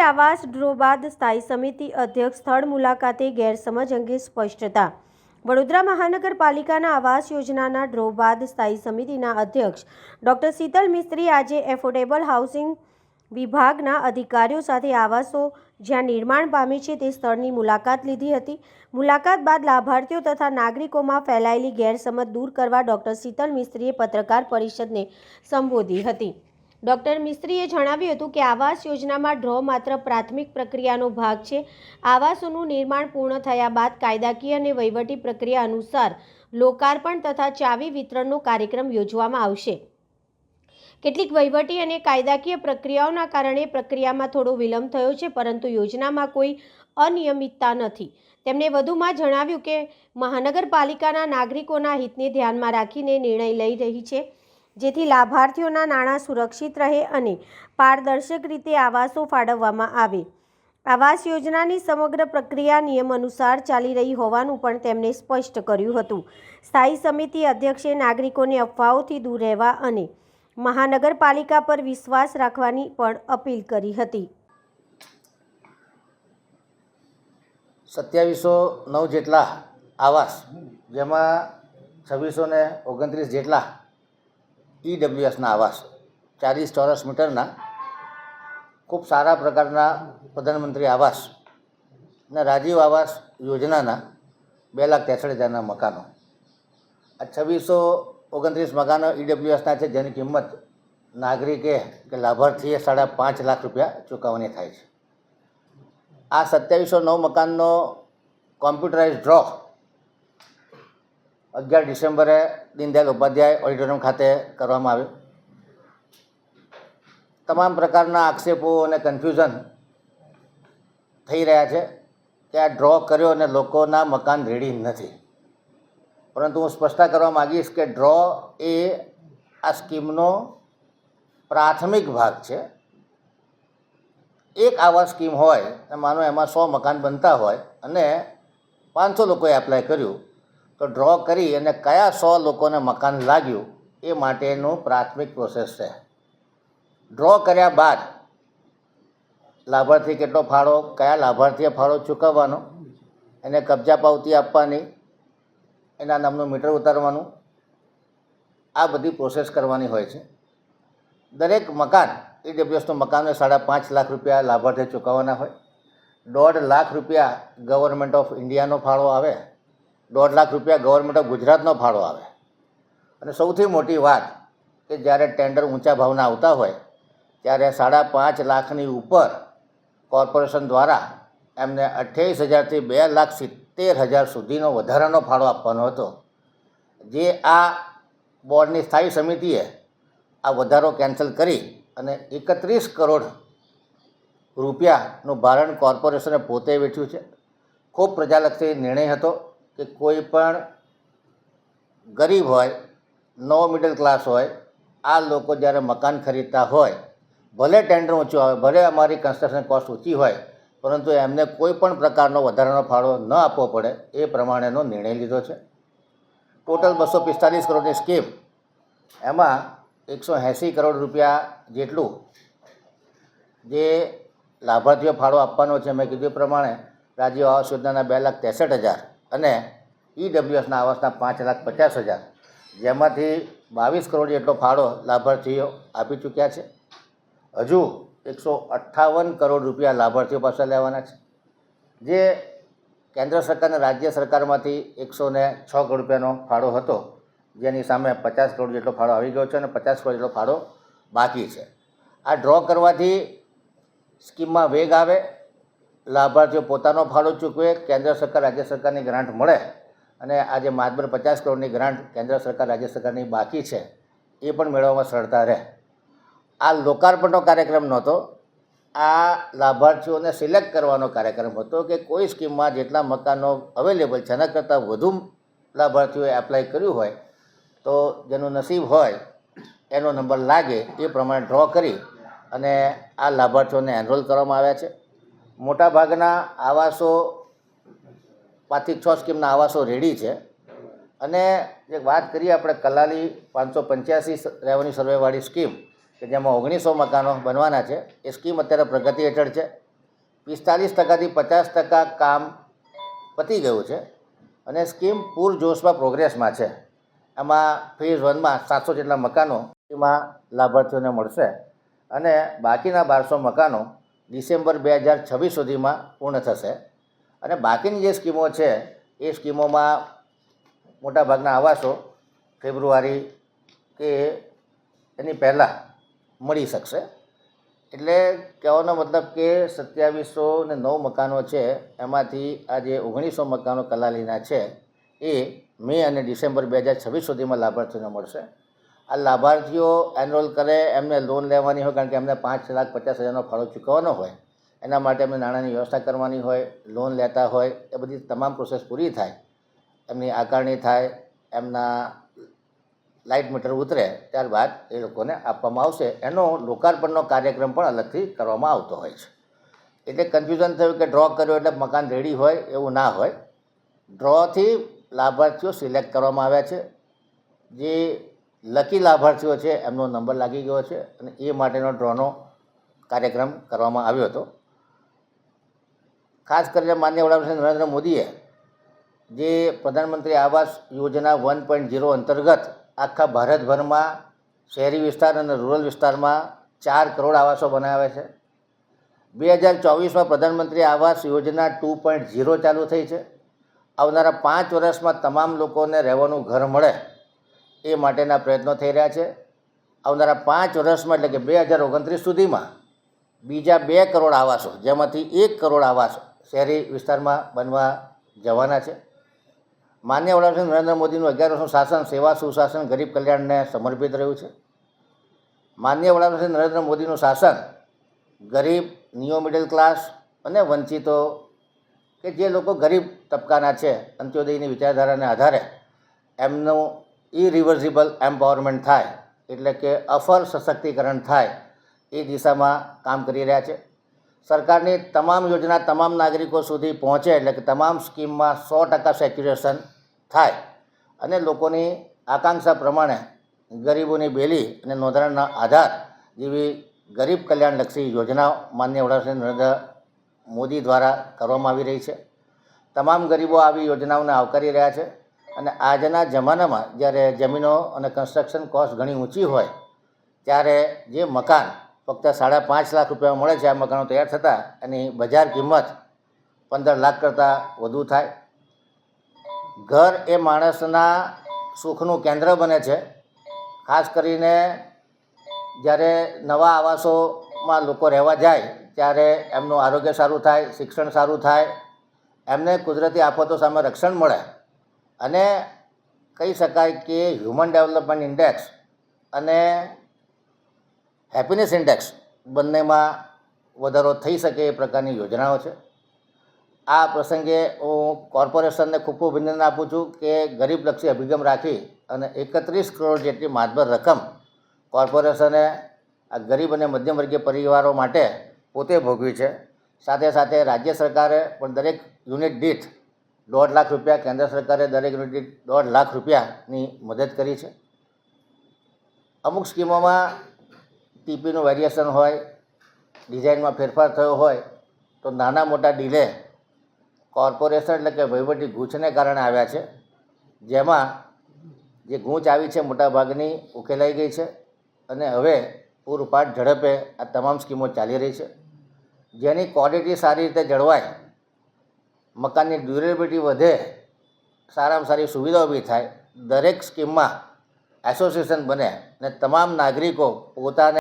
મુખ્યમંત્રી આવાસ ડ્રો બાદ સ્થાયી સમિતિ અધ્યક્ષ સ્થળ મુલાકાતે ગેરસમજ અંગે સ્પષ્ટતા. વડોદરા મહાનગરપાલિકાના આવાસ યોજનાના ડ્રો બાદ સ્થાયી સમિતિના અધ્યક્ષ ડોક્ટર શીતલ મિસ્ત્રી આજે એફોર્ડેબલ હાઉસિંગ વિભાગના અધિકારીઓ સાથે આવાસો જ્યાં નિર્માણ પામે છે તે સ્થળની મુલાકાત લીધી હતી. મુલાકાત બાદ લાભાર્થીઓ તથા નાગરિકોમાં ફેલાયેલી ગેરસમજ દૂર કરવા ડોક્ટર શીતલ મિસ્ત્રીએ પત્રકાર પરિષદને સંબોધી હતી. ડોક્ટર મિસ્ત્રીએ જણાવ્યું હતું કે આવાસ યોજનામાં ડ્રો માત્ર પ્રાથમિક પ્રક્રિયાનો ભાગ છે. આવાસોનું નિર્માણ પૂર્ણ થયા બાદ કાયદાકીય અને વહીવટી પ્રક્રિયા અનુસાર લોકાર્પણ તથા ચાવી વિતરણનો કાર્યક્રમ યોજવામાં આવશે. કેટલીક વહીવટી અને કાયદાકીય પ્રક્રિયાઓના કારણે પ્રક્રિયામાં થોડો વિલંબ થયો છે, પરંતુ યોજનામાં કોઈ અનિયમિતતા નથી. તેમણે વધુમાં જણાવ્યું કે મહાનગરપાલિકાના નાગરિકોના હિતને ધ્યાનમાં રાખીને નિર્ણય લઈ રહી છે, જેથી લાભાર્થીઓના નાણાં સુરક્ષિત રહે અને પારદર્શક રીતે આવાસો ફાળવવામાં આવે. આવાસ યોજનાની સમગ્ર પ્રક્રિયા નિયમ અનુસાર ચાલી રહી હોવાનું પણ તેમણે સ્પષ્ટ કર્યું હતું. સ્થાયી સમિતિ અધ્યક્ષે નાગરિકોને અફવાઓથી દૂર રહેવા અને મહાનગરપાલિકા પર વિશ્વાસ રાખવાની પણ અપીલ કરી હતી. 2709 જેટલા આવાસ, જેમાં 2629 જેટલા ઈડબ્લ્યુએસના આવાસ, 40 ચોરસ મીટરના ખૂબ સારા પ્રકારના પ્રધાનમંત્રી આવાસ અને રાજીવ આવાસ યોજનાના 2,63,000ના મકાનો. આ 2629 મકાનો ઈડબ્લ્યુએસના છે, જેની કિંમત નાગરિકે કે લાભાર્થીએ 5.5 લાખ રૂપિયા ચૂકવવાની થાય છે. આ 2709 મકાનનો કોમ્પ્યુટરાઇઝ ડ્રો 11 ડિસેમ્બરે દીનદયાલ ઉપાધ્યાય ઓડિટોરિયમ ખાતે કરવામાં આવ્યો. તમામ પ્રકારના આક્ષેપો અને કન્ફ્યુઝન થઈ રહ્યા છે કે આ ડ્રો કર્યો અને લોકોના મકાન રેડી નથી. પરંતુ હું સ્પષ્ટતા કરવા માગીશ કે ડ્રો એ આ સ્કીમનો પ્રાથમિક ભાગ છે. એક આવાસ સ્કીમ હોય, માનો એમાં 100 મકાન બનતા હોય અને 500 લોકોએ એપ્લાય કર્યું, તો ડ્રો કરી અને કયા 100 લોકોને મકાન લાગ્યું એ માટેનું પ્રાથમિક પ્રોસેસ છે. ડ્રો કર્યા બાદ લાભાર્થી કેટલો ફાળો, કયા લાભાર્થીએ ફાળો ચૂકવવાનો, એને કબજા પાવતી આપવાની, એના નામનું મીટર ઉતારવાનું, આ બધી પ્રોસેસ કરવાની હોય છે. દરેક મકાન, ઈડબ્લ્યુએસનું મકાન 5.5 લાખ રૂપિયા લાભાર્થીએ ચૂકવવાના હોય. 1.5 લાખ રૂપિયા ગવર્મેન્ટ ઓફ ઇન્ડિયાનો ફાળો આવે, 1.5 લાખ રૂપિયા ગવર્મેન્ટ ઓફ ગુજરાતનો ફાળો આવે. અને સૌથી મોટી વાત કે જ્યારે ટેન્ડર ઊંચા ભાવના આવતા હોય ત્યારે 5.5 લાખની ઉપર કોર્પોરેશન દ્વારા એમને 28,000થી 2,70,000 સુધીનો વધારાનો ફાળો આપવાનો હતો. જે આ બોર્ડની સ્થાયી સમિતિએ આ વધારો કેન્સલ કરી અને 31 કરોડ રૂપિયાનું ભારણ કોર્પોરેશને પોતે વેઠ્યું છે. ખૂબ પ્રજાલક્ષી નિર્ણય હતો કે કોઈ પણ ગરીબ હોય, નો મિડલ ક્લાસ હોય, આ લોકો જ્યારે મકાન ખરીદતા હોય, ભલે ટેન્ડર ઊંચું આવે, ભલે અમારી કન્સ્ટ્રક્શન કોસ્ટ ઊંચી હોય, પરંતુ એમને કોઈ પણ પ્રકારનો વધારાનો ફાળો ન આપવો પડે એ પ્રમાણેનો નિર્ણય લીધો છે. ટોટલ 245 કરોડની સ્કીમ, એમાં 180 કરોડ રૂપિયા જેટલું જે લાભાર્થીઓ ફાળો આપવાનો છે. મેં કીધું એ પ્રમાણે રાજીવ આવાસ યોજનાના 2,63,000 અને ઈડબ્લ્યુએસના આવાસના 5,50,000, જેમાંથી 22 કરોડ જેટલો ફાળો લાભાર્થીઓ આપી ચૂક્યા છે. હજુ 158 કરોડ રૂપિયા લાભાર્થીઓ પાસે લેવાના છે. જે કેન્દ્ર સરકાર અને રાજ્ય સરકારમાંથી 106 કરોડ રૂપિયાનો ફાળો હતો, જેની સામે 50 કરોડ જેટલો ફાળો આવી ગયો છે અને 50 કરોડ જેટલો ફાળો બાકી છે. આ ડ્રો કરવાથી સ્કીમમાં વેગ આવે, લાભાર્થીઓ પોતાનો ફાળો ચૂકવે, કેન્દ્ર સરકાર રાજ્ય સરકારની ગ્રાન્ટ મળે અને આજે માત્ર 50 કરોડની ગ્રાન્ટ કેન્દ્ર સરકાર રાજ્ય સરકારની બાકી છે એ પણ મેળવવામાં સરળતા રહે. આ લોકાર્પણનો કાર્યક્રમ નહોતો, આ લાભાર્થીઓને સિલેક્ટ કરવાનો કાર્યક્રમ હતો કે કોઈ સ્કીમમાં જેટલા મકાનો અવેલેબલ છે એના કરતાં વધુ લાભાર્થીઓએ એપ્લાય કર્યું હોય તો જેનું નસીબ હોય એનો નંબર લાગે એ પ્રમાણે ડ્રો કરી અને આ લાભાર્થીઓને એનરોલ કરવામાં આવ્યા છે. મોટાભાગના આવાસો 5 થી 6 સ્કીમના આવાસો રેડી છે. અને જે વાત કરીએ આપણે કલાલી 585 રેવન્યુ સર્વેવાળી સ્કીમ કે જેમાં 1900 મકાનો બનવાના છે, એ સ્કીમ અત્યારે પ્રગતિ હેઠળ છે. 45%થી 50% કામ પતી ગયું છે અને સ્કીમ પૂરજોશમાં પ્રોગ્રેસમાં છે. આમાં ફેઝ 1માં 700 જેટલા મકાનો એમાં લાભાર્થીઓને મળશે અને બાકીના 1200 મકાનો ડિસેમ્બર 2026 સુધીમાં પૂર્ણ થશે. અને બાકીની જે સ્કીમો છે એ સ્કીમોમાં મોટાભાગના આવાસો ફેબ્રુઆરી કે એની પહેલાં મળી શકશે. એટલે કહેવાનો મતલબ કે 2709 મકાનો છે, એમાંથી આ જે 1900 મકાનો કલાલીના છે એ મે અને ડિસેમ્બર 2026 સુધીમાં લાભાર્થીઓને મળશે. આ લાભાર્થીઓ એનરોલ કરે, એમને લોન લેવાની હોય, કારણ કે એમને 5,50,000નો ફાળો ચૂકવવાનો હોય, એના માટે એમને નાણાંની વ્યવસ્થા કરવાની હોય, લોન લેતા હોય, એ બધી તમામ પ્રોસેસ પૂરી થાય, એમની આકારણી થાય, એમના લાઇટ મીટર ઉતરે, ત્યારબાદ એ લોકોને આપવામાં આવશે. એનો લોકાર્પણનો કાર્યક્રમ પણ અલગથી કરવામાં આવતો હોય છે. એટલે કન્ફ્યુઝન થયું કે ડ્રો કર્યો એટલે મકાન રેડી હોય, એવું ના હોય. ડ્રોથી લાભાર્થીઓ સિલેક્ટ કરવામાં આવ્યા છે. જે લકી લાભાર્થીઓ છે એમનો નંબર લાગી ગયો છે અને એ માટેનો ડ્રોનો કાર્યક્રમ કરવામાં આવ્યો હતો. ખાસ કરીને માનનીય વડાપ્રધાન નરેન્દ્ર મોદીએ જે પ્રધાનમંત્રી આવાસ યોજના 1.0 અંતર્ગત આખા ભારતભરમાં શહેરી વિસ્તાર અને રૂરલ વિસ્તારમાં 4 કરોડ આવાસો બનાવ્યા છે. 2024માં પ્રધાનમંત્રી આવાસ યોજના 2.0 ચાલુ થઈ છે. આવનારા 5 વર્ષમાં તમામ લોકોને રહેવાનું ઘર મળે એ માટેના પ્રયત્નો થઈ રહ્યા છે. આવનારા 5 વર્ષમાં એટલે કે 2029 સુધીમાં બીજા 2 કરોડ આવાસો, જેમાંથી 1 કરોડ આવાસો શહેરી વિસ્તારમાં બનવા જવાના છે. માનનીય વડાપ્રધાન નરેન્દ્ર મોદીનું 11 વર્ષનું શાસન સેવા, સુશાસન, ગરીબ કલ્યાણને સમર્પિત રહ્યું છે. માનનીય વડાપ્રધાન નરેન્દ્ર મોદીનું શાસન ગરીબ, નિયો મિડલ ક્લાસ અને વંચિતો કે જે લોકો ગરીબ તબક્કાના છે, અંત્યોદયની વિચારધારાને આધારે એમનું ઇરિવર્સિબલ એમ્પાવરમેન્ટ થાય, એટલે કે અફર સશક્તિકરણ થાય, એ દિશામાં કામ કરી રહ્યા છે. સરકારની તમામ યોજના તમામ નાગરિકો સુધી પહોંચે, એટલે કે તમામ સ્કીમમાં 100% સેચ્યુરેશન થાય અને લોકોની આકાંક્ષા પ્રમાણે ગરીબોની બેલી અને નોંધણીના આધાર જેવી ગરીબ કલ્યાણલક્ષી યોજનાઓ માનનીય વડાપ્રધાન નરેન્દ્ર મોદી દ્વારા કરવામાં આવી રહી છે. તમામ ગરીબો આવી યોજનાઓને આવકારી રહ્યા છે. અને આજના જમાનામાં જ્યારે જમીનો અને કન્સ્ટ્રક્શન કોસ્ટ ઘણી ઊંચી હોય, ત્યારે જે મકાન ફક્ત 5.5 લાખ રૂપિયામાં મળે છે, આ મકાનો તૈયાર થતાં એની બજાર કિંમત 15 લાખ કરતાં વધુ થાય. ઘર એ માણસના સુખનું કેન્દ્ર બને છે. ખાસ કરીને જ્યારે નવા આવાસોમાં લોકો રહેવા જાય ત્યારે એમનું આરોગ્ય સારું થાય, શિક્ષણ સારું થાય, એમને કુદરતી આફતો સામે રક્ષણ મળે અને કહી શકાય કે હ્યુમન ડેવલપમેન્ટ ઇન્ડેક્સ અને હેપીનેસ ઇન્ડેક્સ બંનેમાં વધારો થઈ શકે એ પ્રકારની યોજનાઓ છે. આ પ્રસંગે હું કોર્પોરેશનને ખૂબ ખૂબ અભિનંદન આપું છું કે ગરીબલક્ષી અભિગમ રાખી અને 31 કરોડ જેટલી માતબર રકમ કોર્પોરેશને આ ગરીબ અને મધ્યમવર્ગીય પરિવારો માટે પોતે ભોગવી છે. સાથે સાથે રાજ્ય સરકારે પણ દરેક યુનિટ દીઠ 1.5 લાખ રૂપિયા, કેન્દ્ર સરકારે દરેક યુનિટ દીઠ 1.5 લાખ રૂપિયાની મદદ કરી છે. અમુક સ્કીમોમાં ટીપીનું વેરિએશન હોય, ડિઝાઇનમાં ફેરફાર થયો હોય તો નાના મોટા ડિલે કોર્પોરેશન એટલે કે વહીવટી ગૂંચને કારણે આવ્યા છે. જેમાં જે ગૂંચ આવી છે મોટાભાગની ઉકેલાઈ ગઈ છે અને હવે પૂરપાટ ઝડપે આ તમામ સ્કીમો ચાલી રહી છે. જેની ક્વોલિટી સારી રીતે જળવાય, મકાનની ડ્યુરેબિલિટી વધે, સારામાં સારી સુવિધાઓ ઊભી થાય, દરેક સ્કીમમાં એસોસિએશન બને અને તમામ નાગરિકો પોતાને